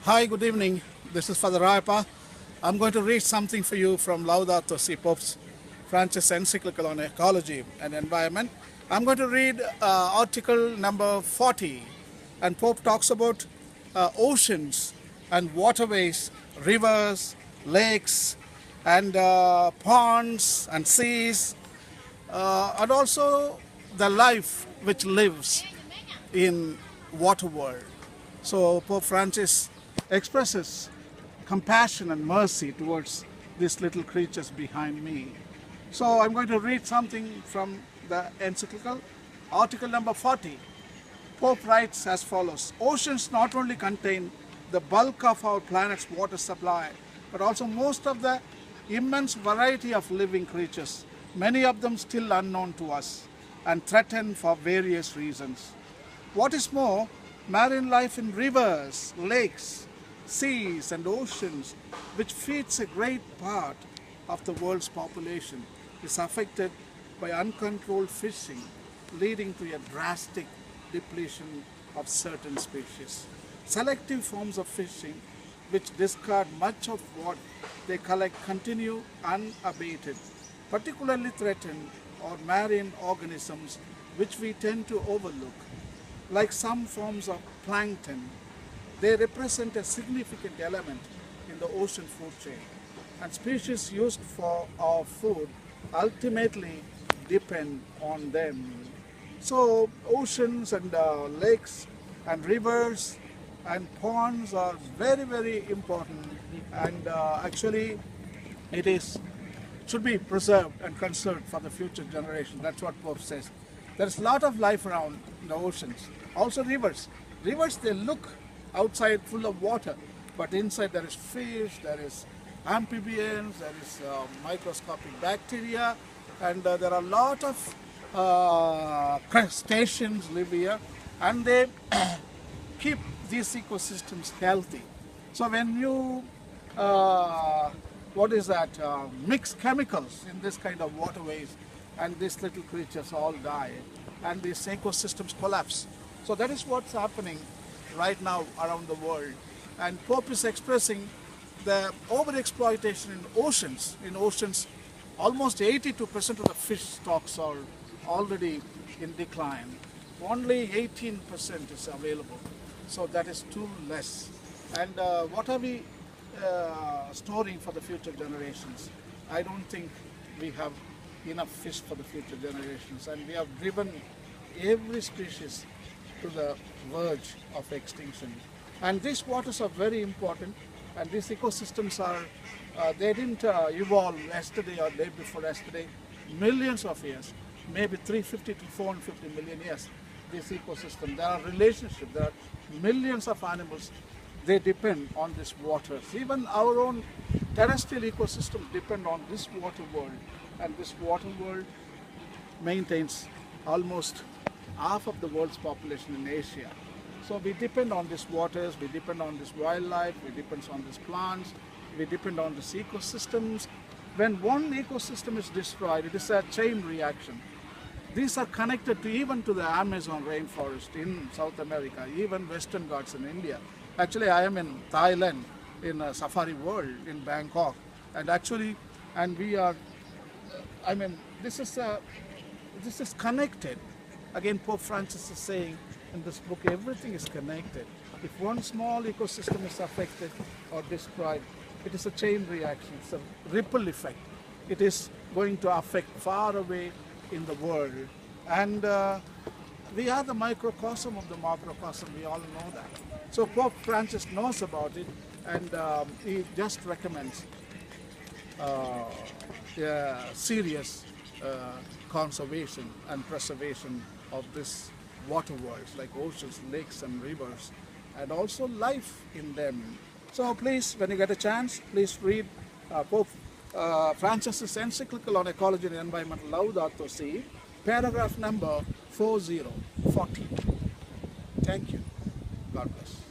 Hi, good evening. This is Father Rayappa. I'm going to read something for you from Laudato Si, Pope Francis' encyclical on ecology and environment. I'm going to read article number 40, and Pope talks about oceans and waterways, rivers, lakes, and ponds and seas, and also the life which lives in water world. So Pope Francis expresses compassion and mercy towards these little creatures behind me. So I'm going to read something from the encyclical, article number 40. Pope writes as follows: oceans not only contain the bulk of our planet's water supply, but also most of the immense variety of living creatures, many of them still unknown to us and threatened for various reasons. What is more, marine life in rivers, lakes, seas and oceans, which feeds a great part of the world's population, is affected by uncontrolled fishing, leading to a drastic depletion of certain species. Selective forms of fishing, which discard much of what they collect, continue unabated. Particularly threatened are marine organisms, which we tend to overlook. Like some forms of plankton, they represent a significant element in the ocean food chain, and species used for our food ultimately depend on them. So oceans and lakes and rivers and ponds are very, very important, and actually it should be preserved and conserved for the future generation. That's what Pope says. There's a lot of life around in the oceans. Also rivers. Rivers, they look outside full of water, but inside there is fish, there is amphibians, there is microscopic bacteria, and there are a lot of crustaceans live here, and they keep these ecosystems healthy. So when you mix chemicals in this kind of waterways, and these little creatures all die, and these ecosystems collapse. So that is what's happening right now around the world. And Pope is expressing the overexploitation in oceans. In oceans, almost 82% of the fish stocks are already in decline. Only 18% is available. So that is too less. And what are we storing for the future generations? I don't think we have enough fish for the future generations, and we have driven every species to the verge of extinction. And these waters are very important, and these ecosystems are, they didn't evolve yesterday or day before yesterday, millions of years, maybe 350 to 450 million years. This ecosystem, there are relationships, there are millions of animals, they depend on this water. Even our own terrestrial ecosystems depend on this water world, and this water world maintains almost half of the world's population in Asia. So we depend on these waters, we depend on this wildlife, we depend on these plants, we depend on these ecosystems. When one ecosystem is destroyed, it is a chain reaction. These are connected to even to the Amazon rainforest in South America, even Western Ghats in India. Actually, I am in Thailand, in a safari world in Bangkok, and we are, this is connected. Again, Pope Francis is saying in this book, everything is connected. If one small ecosystem is affected or destroyed, it is a chain reaction, it's a ripple effect. It is going to affect far away in the world. And we are the microcosm of the macrocosm, we all know that. So Pope Francis knows about it, and he just recommends serious conservation and preservation of this water worlds like oceans, lakes and rivers, and also life in them. So please, when you get a chance, please read Pope Francis' encyclical on ecology and environment, Laudato Si, paragraph number 40. Thank you. God bless.